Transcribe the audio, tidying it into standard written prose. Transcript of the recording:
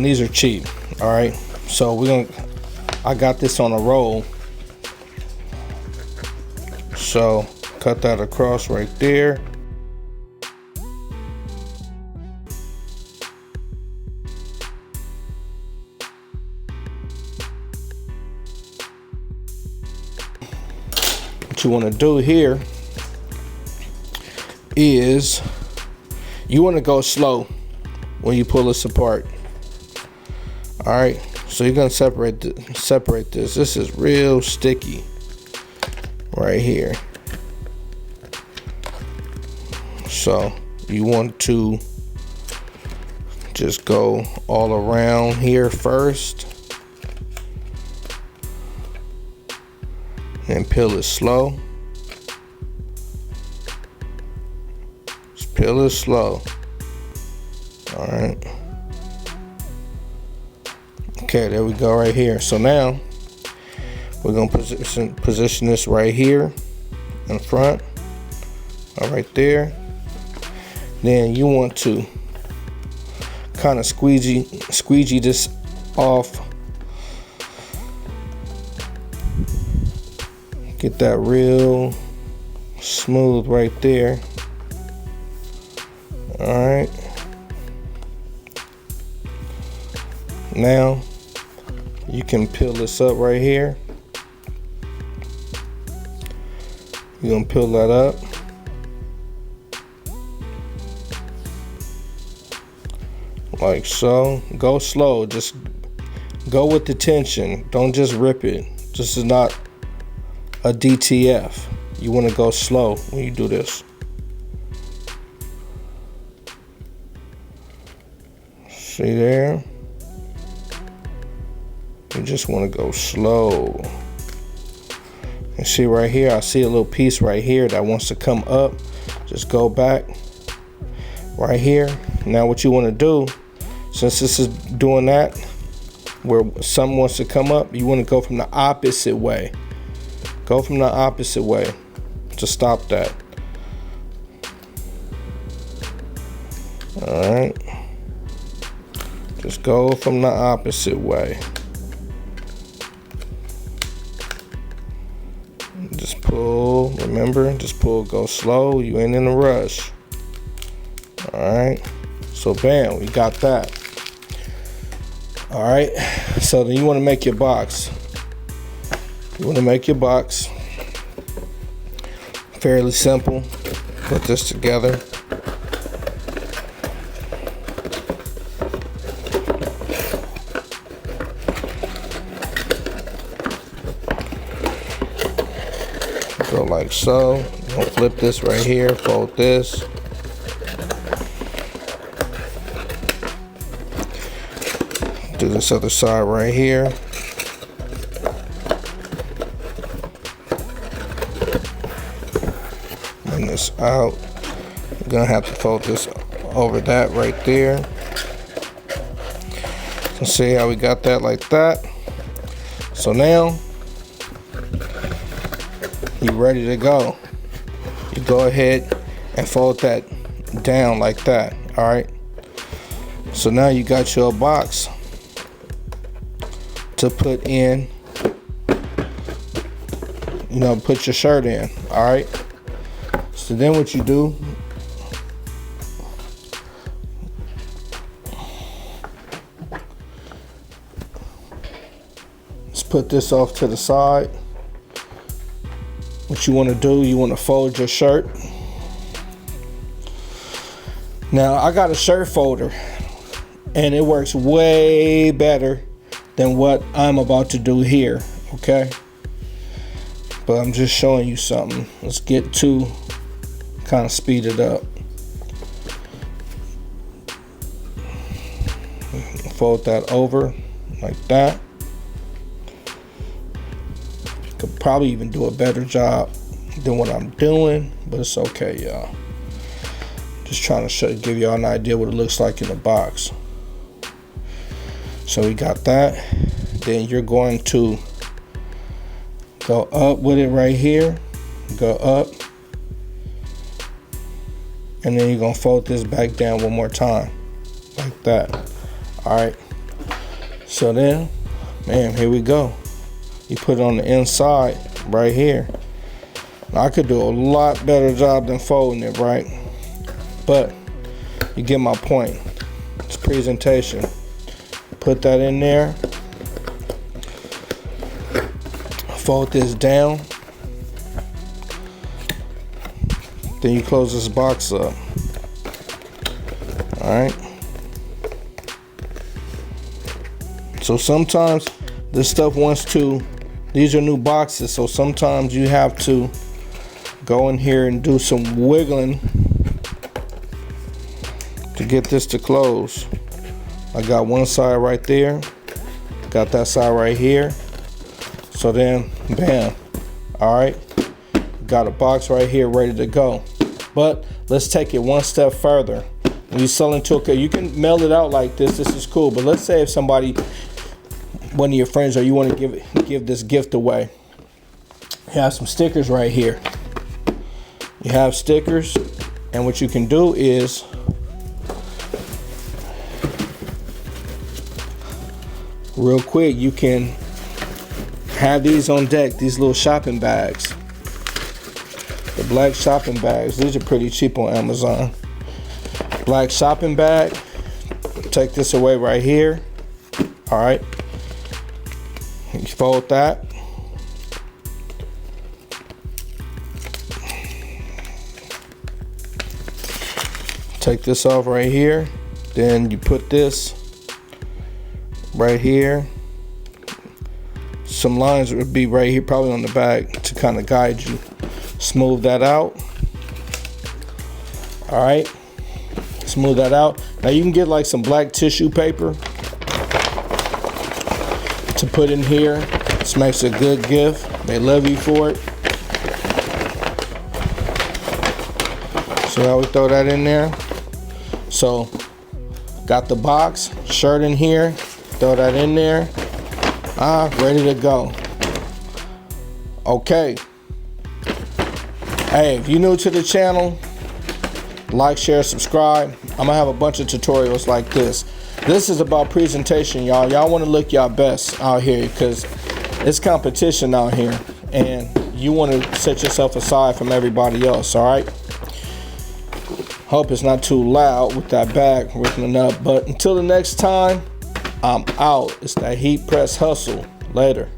these are cheap. All right, so I got this on a roll, so cut that across right there. What you want to do here is you want to go slow when you pull this apart. All right, so you're gonna separate this. This is real sticky right here. So you want to just go all around here first and peel it slow. Just peel it slow. All right. Okay, there we go right here. So now we're gonna position this right here in front, right there. Then you want to kind of squeegee this off. Get that real smooth right there. All right. Now you can peel this up right here. You're gonna peel that up. Like so. Go slow. Just go with the tension. Don't just rip it. This is not a DTF. You want to go slow when you do this. See there? You just want to go slow. And see right here, I see a little piece right here that wants to come up. Just go back right here. Now what you want to do, since this is doing that, where something wants to come up, you want to go from the opposite way. Go from the opposite way to stop that. All right. Just go from the opposite way. Just pull, remember, just pull, go slow. You ain't in a rush. All right. So bam, we got that. All right. So then you want to make your box. You want to make your box. Fairly simple. Put this together. Go like so. You're gonna flip this right here, fold this. Do this other side right here. Bring this out. You're gonna have to fold this over that right there. So see how we got that like that. So now you're ready to go. You go ahead and fold that down like that. All right. So now you got your box to put in, you know, put your shirt in. All right. So then what you do, is put this off to the side. What you want to do, you want to fold your shirt. Now I got a shirt folder and it works way better than what I'm about to do here, okay? But I'm just showing you something. Let's get to kind of speed it up. Fold that over like that. Could probably even do a better job than what I'm doing, but it's okay, y'all. Just trying to give y'all an idea what it looks like in the box. So we got that. Then you're going to go up with it right here. Go up. And then you're going to fold this back down one more time. Like that. Alright. So then, man, here we go. You put it on the inside right here. Now, I could do a lot better job than folding it, right? But you get my point. It's presentation. Put that in there. Fold this down. Then you close this box up. Alright. So sometimes this stuff wants to, these are new boxes, so sometimes you have to go in here and do some wiggling to get this to close. I got one side right there, got that side right here. So then, bam. Alright, got a box right here ready to go. But let's take it one step further. When you sell into a, you can mail it out like this is cool, but let's say if somebody, one of your friends, or you want to give this gift away, you have some stickers right here. You have stickers, and what you can do is real quick, you can have these on deck, these little shopping bags, the black shopping bags. These are pretty cheap on Amazon. Black shopping bag, take this away right here. All right, you fold that. Take this off right here. Then you put this right here. Some lines would be right here, probably on the back, to kind of guide you. Smooth that out. All right, smooth that out. Now you can get like some black tissue paper to put in here. This makes a good gift. They love you for it. So how we throw that in there. So got the box, shirt in here, throw that in there. Ready to go. Okay. Hey, if you're new to the channel, like, share, subscribe. I'm gonna have a bunch of tutorials like this. This is about presentation, y'all. Y'all want to look y'all best out here because it's competition out here, and you want to set yourself aside from everybody else. All right. Hope it's not too loud with that bag ripping up. But until the next time, I'm out. It's that Heat Press Hustle. Later.